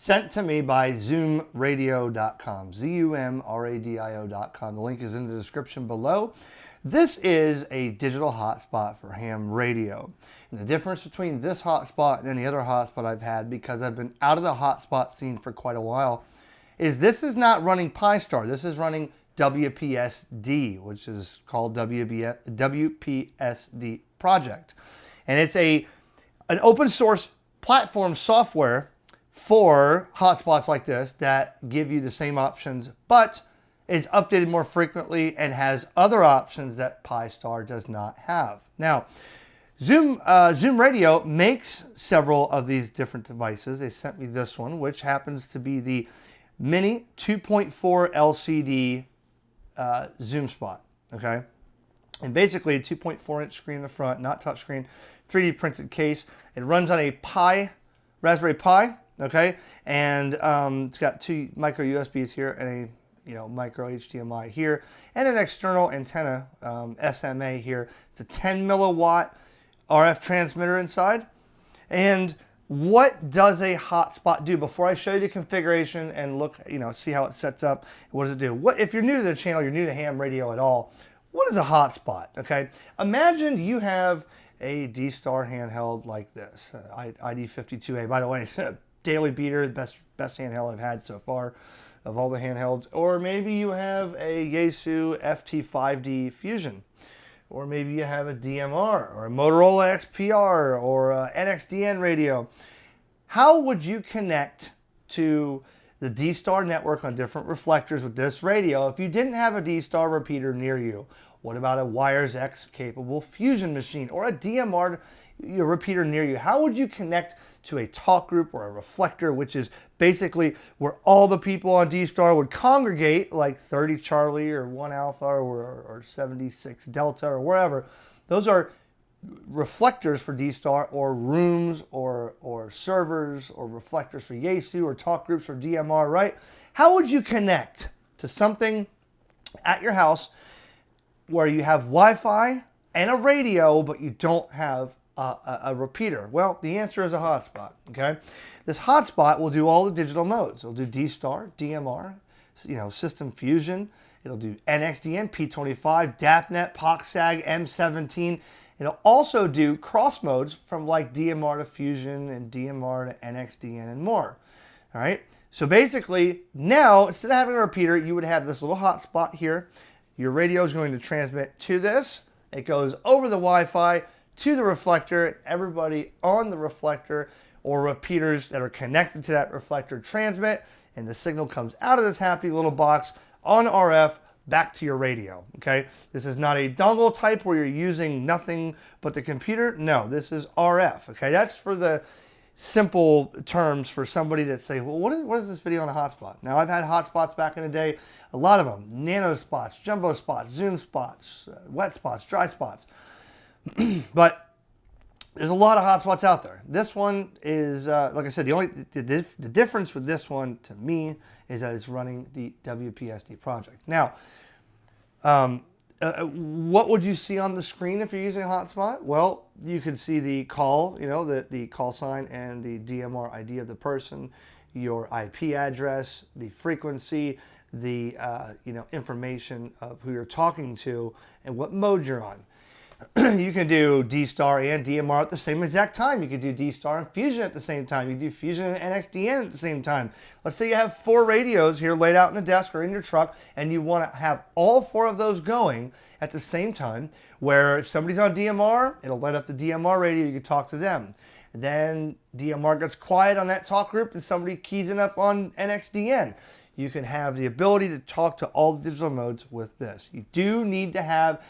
sent to me by ZumRadio.com, ZumRadio.com. The link is in the description below. This is a digital hotspot for ham radio. And the difference between this hotspot and any other hotspot I've had, because I've been out of the hotspot scene for quite a while, is this is not running Pi-Star. This is running WPSD, which is called WPSD project. And it's an open source platform software for hotspots like this that give you the same options, but is updated more frequently and has other options that Pi-Star does not have. Now, Zoom Radio makes several of these different devices. They sent me this one, which happens to be the Mini 2.4 LCD ZumSPOT, okay? And basically a 2.4 inch screen in the front, not touchscreen, 3D printed case. It runs on a Raspberry Pi, okay? And it's got two micro USBs here and a micro HDMI here, and an external antenna, SMA here. It's a 10 milliwatt RF transmitter inside. And what does a hotspot do? Before I show you the configuration and look, see how it sets up, what does it do? If you're new to the channel, you're new to ham radio at all, what is a hotspot? Okay, imagine you have a D-Star handheld like this, ID52A. By the way, it's a daily beater, the best handheld I've had so far of all the handhelds. Or maybe you have a Yaesu FT5D Fusion. Or maybe you have a DMR or a Motorola XPR or a NXDN radio. How would you connect to the D-Star network on different reflectors with this radio if you didn't have a D-Star repeater near you? What about a Wires X capable Fusion machine or a DMR repeater near you? How would you connect to a talk group or a reflector, which is basically where all the people on D-Star would congregate, like 30 Charlie or 1 Alpha or 76 Delta or wherever? Those are reflectors for D-Star, or rooms or servers or reflectors for Yaesu or talk groups or DMR, right? How would you connect to something at your house where you have Wi-Fi and a radio, but you don't have a repeater? Well, the answer is a hotspot, okay? This hotspot will do all the digital modes. It'll do D-Star, DMR, System Fusion. It'll do NXDN, P25, DAPnet, POXSAG, M17. It'll also do cross modes from like DMR to Fusion and DMR to NXDN and more, all right? So basically, now, instead of having a repeater, you would have this little hotspot here. Your radio is going to transmit to this. It goes over the Wi-Fi to the reflector. Everybody on the reflector or repeaters that are connected to that reflector transmit, and the signal comes out of this happy little box on RF back to your radio, okay? This is not a dongle type where you're using nothing but the computer. No, this is RF, okay? That's for the simple terms for somebody that say, well, what is this video on a hotspot? Now, I've had hotspots back in the day, a lot of them, nano spots, jumbo spots, zoom spots, wet spots, dry spots. But there's a lot of hotspots out there. This one is, like I said, the difference with this one to me is that it's running the WPSD project. Now, what would you see on the screen if you're using a hotspot? Well, you could see the call, the call sign and the DMR ID of the person, your IP address, the frequency, the information of who you're talking to and what mode you're on. You can do D-Star and DMR at the same exact time. You can do D-Star and Fusion at the same time. You can do Fusion and NXDN at the same time. Let's say you have 4 radios here laid out in the desk or in your truck, and you want to have all 4 of those going at the same time, where if somebody's on DMR, it'll light up the DMR radio, you can talk to them. Then DMR gets quiet on that talk group and somebody keys in up on NXDN. You can have the ability to talk to all the digital modes with this. You do need to have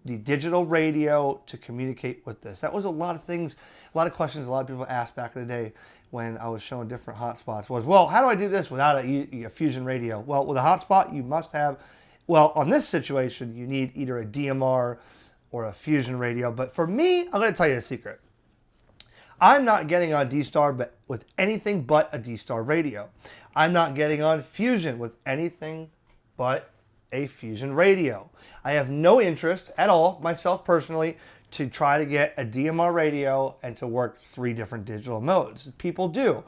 the digital radio to communicate with this. That was a lot of things, a lot of questions a lot of people asked back in the day when I was showing different hotspots was, well, how do I do this without a Fusion radio? Well, with a hotspot, you must have, well, on this situation, you need either a DMR or a Fusion radio. But for me, I'm going to tell you a secret. I'm not getting on D-Star but with anything but a D-Star radio. I'm not getting on Fusion with anything but a Fusion radio. I have no interest at all, myself personally, to try to get a DMR radio and to work 3 different digital modes. People do.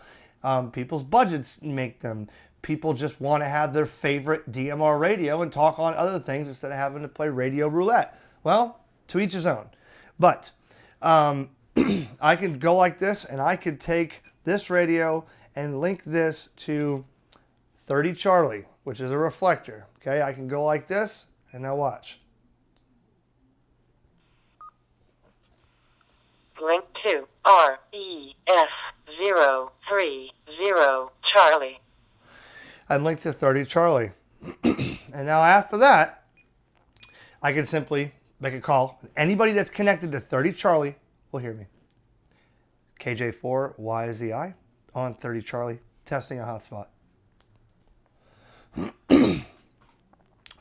People's budgets make them. People just want to have their favorite DMR radio and talk on other things instead of having to play radio roulette. Well, to each his own. But I can go like this, and I could take this radio and link this to 30 Charlie, which is a reflector. Okay, I can go like this, and now watch. Link to REF030 Charlie. I'm linked to 30 Charlie. And now after that, I can simply make a call. Anybody that's connected to 30 Charlie will hear me. KJ4YZI on 30 Charlie, testing a hotspot.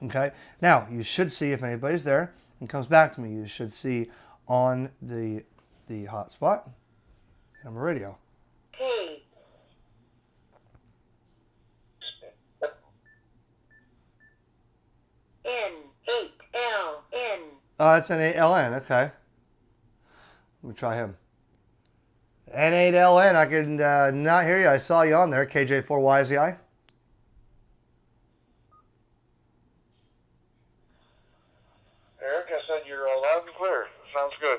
Okay, now you should see if anybody's there and comes back to me. You should see on the hotspot, HamRadio. Hey. N8LN. It's an 8LN, okay. Let me try him. N8LN, I can not hear you. I saw you on there, KJ4YZI. Eric, I said you're loud and clear. Sounds good.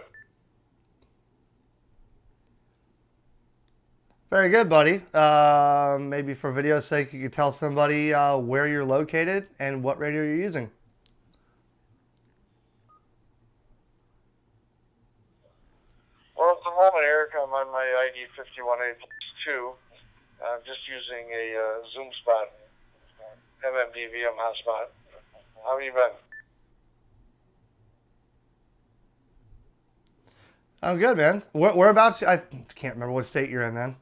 Very good, buddy. Maybe for video's sake, you could tell somebody where you're located and what radio you're using. Well, at the moment, Eric, I'm on my ID 518+2. I'm just using a ZumSPOT MMDVM hotspot. How have you been? I'm good, man. Whereabouts? I can't remember what state you're in, man.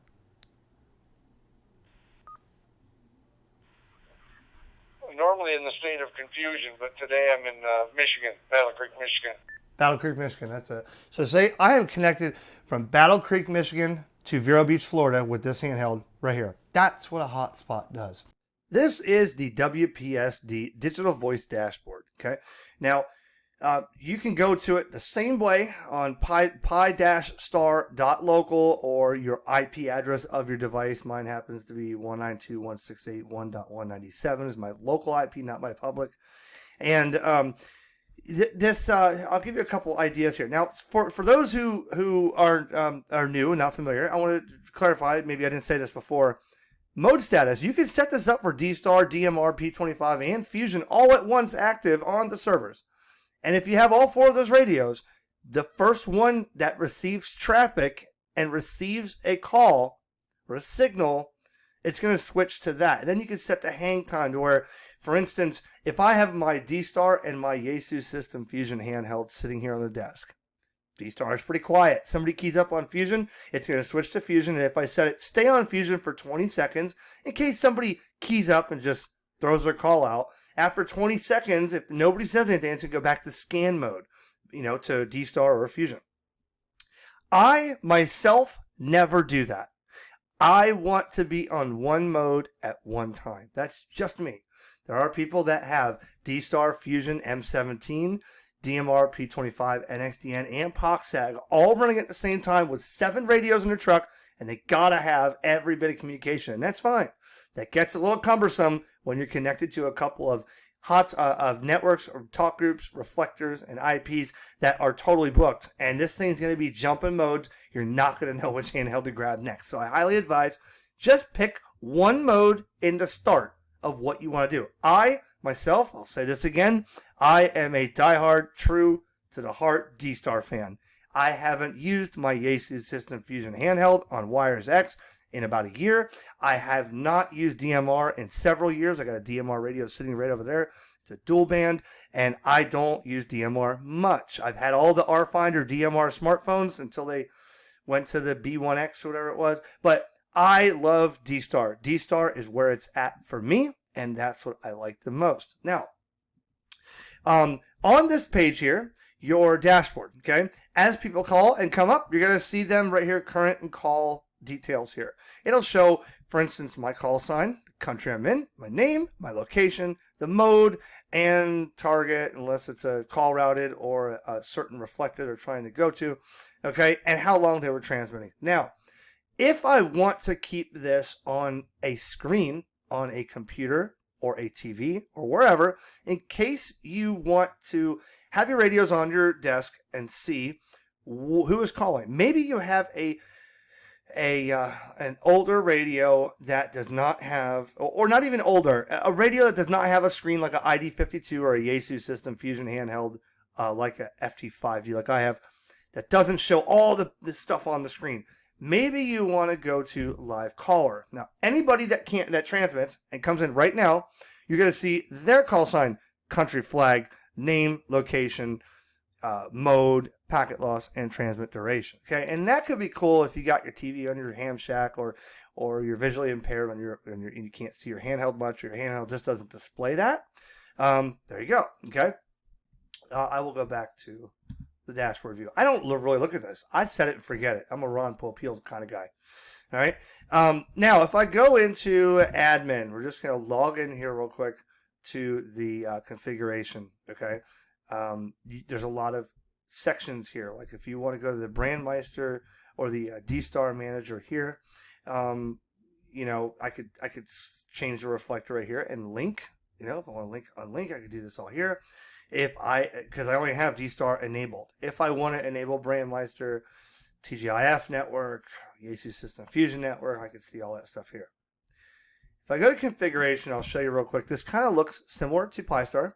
Normally in the state of confusion, but today I'm in Michigan, Battle Creek, Michigan. Battle Creek, Michigan. That's it. So say I am connected from Battle Creek, Michigan to Vero Beach, Florida with this handheld right here. That's what a hotspot does. This is the WPSD digital voice dashboard. Okay. Now, you can go to it the same way on pi-star.local or your IP address of your device. Mine happens to be 192.168.1.197 is my local IP, not my public. And I'll give you a couple ideas here. Now, for those who are new and not familiar, I want to clarify. Maybe I didn't say this before. Mode status. You can set this up for D-Star, DMR, P25, and Fusion all at once active on the servers. And if you have all four of those radios, the first one that receives traffic and receives a call or a signal, it's going to switch to that. And then you can set the hang time to where, for instance, if I have my D-Star and my Yaesu System Fusion handheld sitting here on the desk, D-Star is pretty quiet. Somebody keys up on Fusion, it's going to switch to Fusion. And if I set it stay on Fusion for 20 seconds, in case somebody keys up and just throws their call out, after 20 seconds, if nobody says anything, it's going to go back to scan mode, to D-Star or Fusion. I, myself, never do that. I want to be on one mode at one time. That's just me. There are people that have D-Star, Fusion, M17, DMR, P25, NXDN, and POXAG all running at the same time with 7 radios in their truck, and they got to have every bit of communication, and that's fine. That gets a little cumbersome when you're connected to a couple of of networks or talk groups, reflectors, and IPs that are totally booked. And this thing's going to be jumping modes. You're not going to know which handheld to grab next. So I highly advise just pick one mode in the start of what you want to do. I, myself, I'll say this again, I am a diehard, true to the heart D-Star fan. I haven't used my Yaesu System Fusion handheld on Wires X in about a year. I have not used DMR in several years. I got a DMR radio sitting right over there. It's a dual band, and I don't use DMR much. I've had all the RFinder DMR smartphones until they went to the B1X or whatever it was, but I love D-Star. D-Star is where it's at for me, and that's what I like the most. Now, on this page here, your dashboard, okay? As people call and come up, you're going to see them right here, current and call details here. It'll show, for instance, my call sign, the country I'm in, my name, my location, the mode, and target, unless it's a call routed or a certain reflector they're trying to go to, okay, and how long they were transmitting. Now, If I want to keep this on a screen, on a computer or a TV or wherever, in case you want to have your radios on your desk and see who is calling. Maybe you have an older radio that does not have, or not even older, a radio that does not have a screen like an ID52 or a Yaesu System Fusion handheld like a FT5D like I have, that doesn't show all the stuff on the screen. Maybe you want to go to live caller. Now, anybody that transmits and comes in right now, you're going to see their call sign, country flag, name, location, mode, packet loss, and transmit duration. Okay, and that could be cool if you got your TV on your ham shack or you're visually impaired and you can't see your handheld much, or your handheld just doesn't display that. There you go. Okay, I will go back to the dashboard view. I don't really look at this. I set it and forget it. I'm a Ron Popeil kind of guy. All right. Now, if I go into admin, we're just going to log in here real quick to the configuration. Okay. There's a lot of sections here. Like if you want to go to the Brandmeister or the D-Star Manager here, I could change the reflector right here and link. If I want to link, I could do this all here. Because I only have D-Star enabled. If I want to enable Brandmeister, TGIF network, Yaesu System Fusion network, I can see all that stuff here. If I go to configuration, I'll show you real quick. This kind of looks similar to Pi-Star.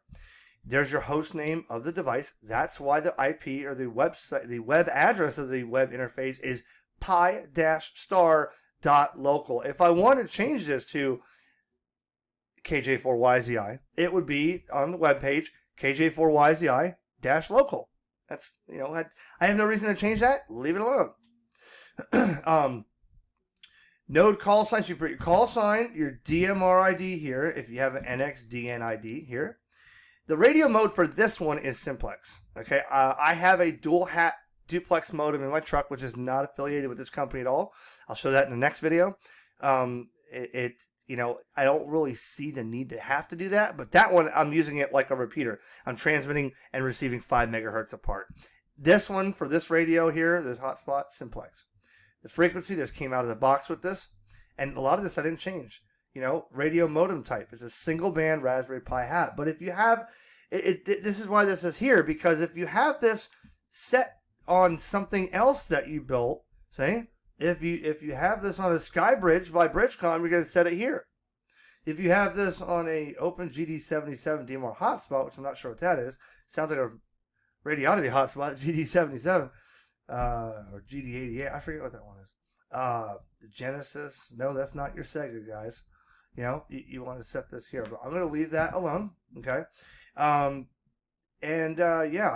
There's your host name of the device. That's why the IP or the website, the web address of the web interface is pi-star.local. If I want to change this to KJ4YZI, it would be on the web page KJ4YZI-local. That's, I have no reason to change that. Leave it alone. Node call signs. You put your call sign, your DMR ID here, if you have an NXDN ID here. The radio mode for this one is simplex. Okay, I have a dual hat duplex modem in my truck, which is not affiliated with this company at all. I'll show that in the next video. I don't really see the need to have to do that, but that one, I'm using it like a repeater. I'm transmitting and receiving 5 megahertz apart. This one, for this radio here, this Hotspot, simplex. The frequency, this came out of the box with this, and a lot of this I didn't change. Radio modem type. It's a single band Raspberry Pi hat. But if you have, this is why this is here, because if you have this set on something else that you built, say, if you have this on a SkyBridge by Bridgecom, you're going to set it here. If you have this on a Open GD77 DMR hotspot, which I'm not sure what that is, sounds like a Radioddity hotspot, GD77 or GD88. I forget what that one is. The Genesis. No, that's not your Sega, guys. You want to set this here, but I'm going to leave that alone. Okay. I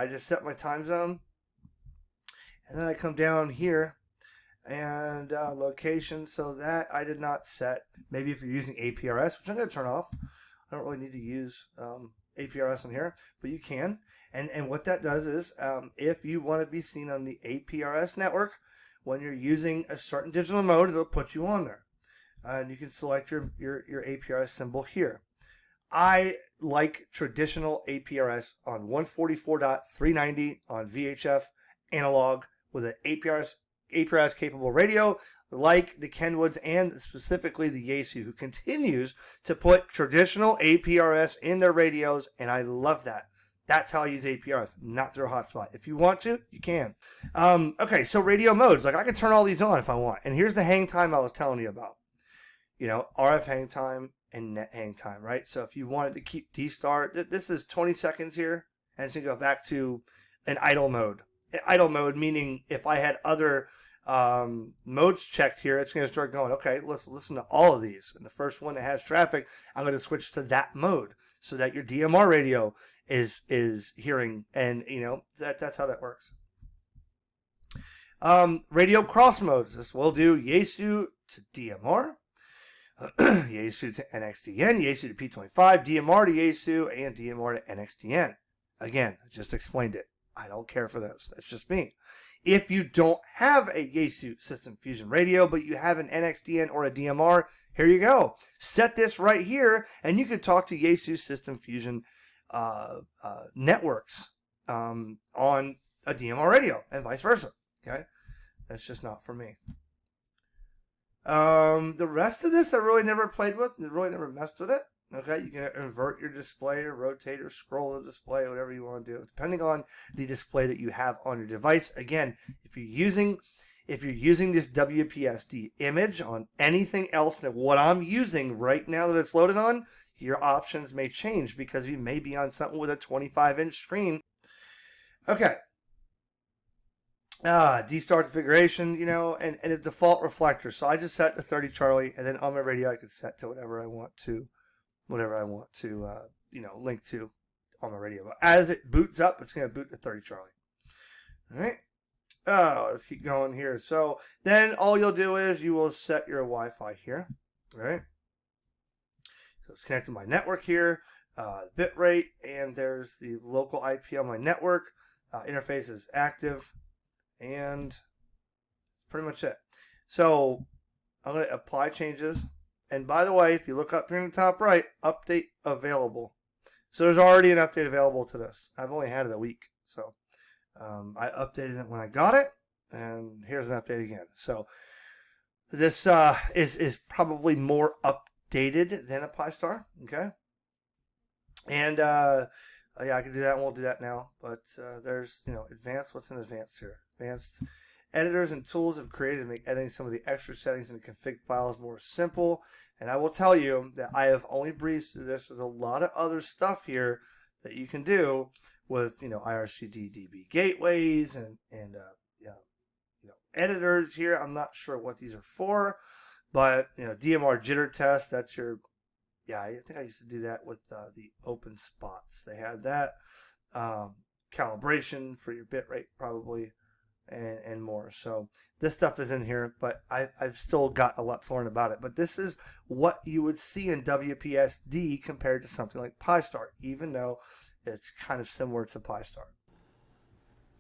just set my time zone, and then I come down here. And location, so that I did not set. Maybe if you're using APRS, which I'm going to turn off. I don't really need to use APRS on here, but you can. And what that does is, if you want to be seen on the APRS network, when you're using a certain digital mode, it'll put you on there. And you can select your APRS symbol here. I like traditional APRS on 144.390 on VHF analog with an APRS capable radio, like the Kenwoods and specifically the Yaesu, who continues to put traditional APRS in their radios, and I love that. That's how I use APRS, not through a hotspot. If you want to, you can. Okay, so radio modes. Like I can turn all these on if I want. And here's the hang time I was telling you about. RF hang time and net hang time, right? So if you wanted to keep D-Star, this is 20 seconds here, and it's going to go back to an idle mode. Idle mode meaning if I had other modes checked here, it's going to start going, okay, let's listen to all of these. And the first one that has traffic, I'm going to switch to that mode so that your DMR radio is hearing, and that's how that works. Radio cross modes. This will do Yaesu to DMR, Yaesu to NXDN, Yaesu to P25, DMR to Yaesu, and DMR to NXDN. Again, I just explained it. I don't care for those. That's just me. If you don't have a Yaesu System Fusion radio, but you have an NXDN or a DMR, here you go. Set this right here, and you can talk to Yaesu System Fusion networks on a DMR radio, and vice versa. Okay, that's just not for me. The rest of this I really never played with. I really never messed with it. Okay, you can invert your display or rotate or scroll the display, whatever you want to do, depending on the display that you have on your device. Again, if you're using this WPSD image on anything else than what I'm using right now that it's loaded on, your options may change because you may be on something with a 25-inch screen. Okay. D-Star configuration, and a default reflector. So I just set to 30 Charlie, and then on my radio I can set to whatever I want to link to on my radio. But as it boots up, it's going to boot to 30 Charlie. All right. Let's keep going here. So then all you'll do is you will set your Wi-Fi here. All right. So it's connected to my network here, bit rate, and there's the local IP on my network. Interface is active, and that's pretty much it. So I'm going to apply changes. And by the way, if you look up here in the top right, update available. So there's already an update available to this. I've only had it a week. So I updated it when I got it. And here's an update again. So this is probably more updated than a Pi-Star. Okay. And yeah, I can do that. I won't do that now. But there's, advanced. What's in advanced here? Advanced editors and tools have created to make editing some of the extra settings in the config files more simple. And I will tell you that I have only breezed through this. There's a lot of other stuff here that you can do with, IRCD DB gateways and editors here. I'm not sure what these are for, but DMR jitter test. That's your, I think I used to do that with the open spots. They had that calibration for your bit rate probably. And more. So this stuff is in here, but I've still got a lot to learn about it. But this is what you would see in WPSD compared to something like Pi-Star, even though it's kind of similar to Pi-Star.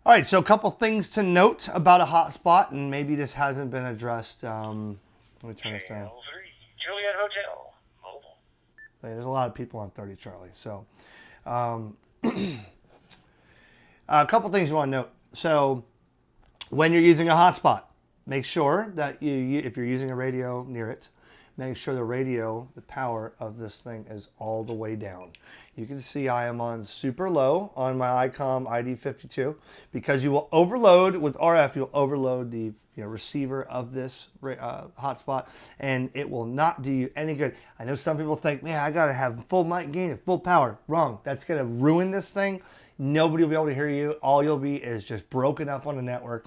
All right, so a couple things to note about a hotspot, and maybe this hasn't been addressed. Let me turn this down. Juliet Hotel, mobile. There's a lot of people on 30 Charlie. So a couple things you want to note. So when you're using a hotspot, make sure that if you're using a radio near it, make sure the power of this thing is all the way down. You can see I am on super low on my ICOM ID52 because you will overload with RF. You'll overload the receiver of this hotspot, and it will not do you any good. I know some people think, man, I gotta have full mic gain and full power. Wrong. That's gonna ruin this thing. Nobody will be able to hear you. All you'll be is just broken up on the network.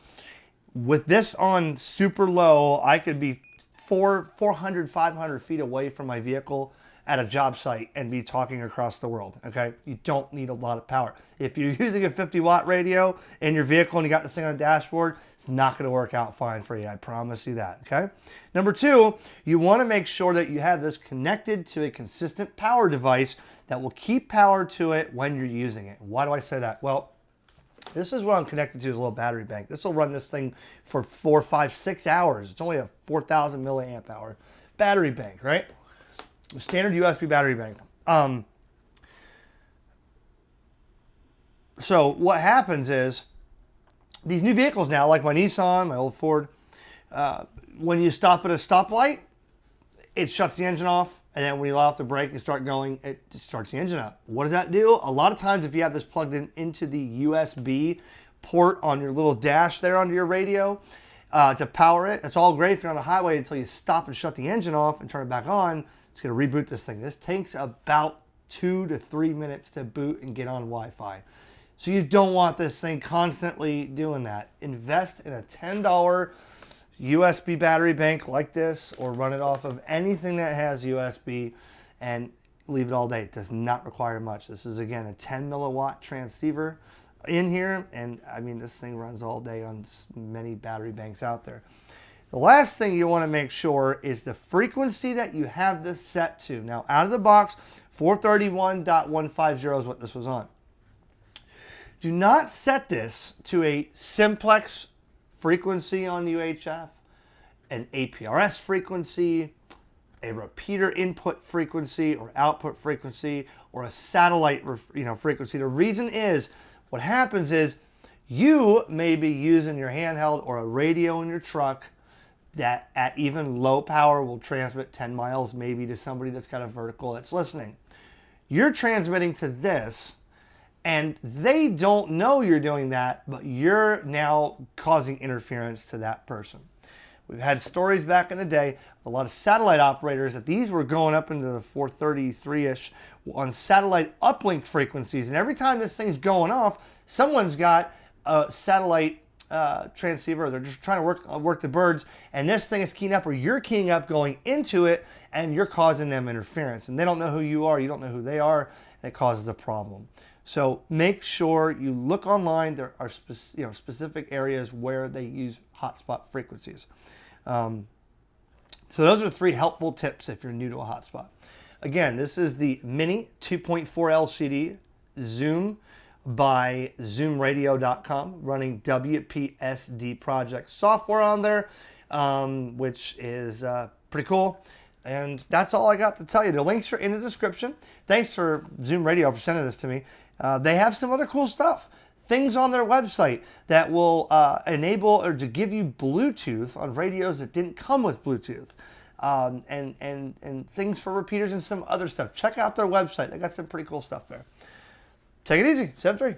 With this on super low, I could be 400, 500 feet away from my vehicle at a job site and be talking across the world, okay? You don't need a lot of power. If you're using a 50-watt radio in your vehicle and you got this thing on the dashboard, it's not gonna work out fine for you, I promise you that, okay? Number two, you wanna make sure that you have this connected to a consistent power device that will keep power to it when you're using it. Why do I say that? Well, this is what I'm connected to is a little battery bank. This will run this thing for 4, 5, 6 hours. It's only a 4,000 milliamp hour battery bank, right? Standard USB battery bank. So what happens is these new vehicles now, like my Nissan, my old Ford, when you stop at a stoplight, it shuts the engine off. And then when you let off the brake and start going, it starts the engine up. What does that do? A lot of times if you have this plugged into the USB port on your little dash there under your radio to power it, it's all great if you're on a highway until you stop and shut the engine off and turn it back on. It's going to reboot this thing. This takes about 2 to 3 minutes to boot and get on Wi-Fi. So you don't want this thing constantly doing that. Invest in a $10 USB battery bank like this, or run it off of anything that has USB and leave it all day. It does not require much. This is, again, a 10 milliwatt transceiver in here, and I mean, this thing runs all day on many battery banks out there. The last thing you want to make sure is the frequency that you have this set to. Now, out of the box, 431.150 is what this was on. Do not set this to a simplex frequency on UHF, an APRS frequency, a repeater input frequency or output frequency, or a satellite frequency. The reason is, what happens is you may be using your handheld or a radio in your truck that at even low power will transmit 10 miles maybe to somebody that's got a vertical that's listening. You're transmitting to this, and they don't know you're doing that, but you're now causing interference to that person. We've had stories back in the day, a lot of satellite operators, that these were going up into the 433-ish on satellite uplink frequencies. And every time this thing's going off, someone's got a satellite transceiver. They're just trying to work the birds. And this thing is keying up, or you're keying up going into it, and you're causing them interference. And they don't know who you are. You don't know who they are. And it causes a problem. So make sure you look online. There are specific areas where they use hotspot frequencies. So those are 3 helpful tips if you're new to a hotspot. Again, this is the Mini 2.4 LCD Zoom by ZumRadio.com, running WPSD project software on there, which is pretty cool. And that's all I got to tell you. The links are in the description. Thanks for Zoom Radio for sending this to me. They have some other cool stuff. Things on their website that will enable or to give you Bluetooth on radios that didn't come with Bluetooth. And things for repeaters and some other stuff. Check out their website. They got some pretty cool stuff there. Take it easy. 7-3.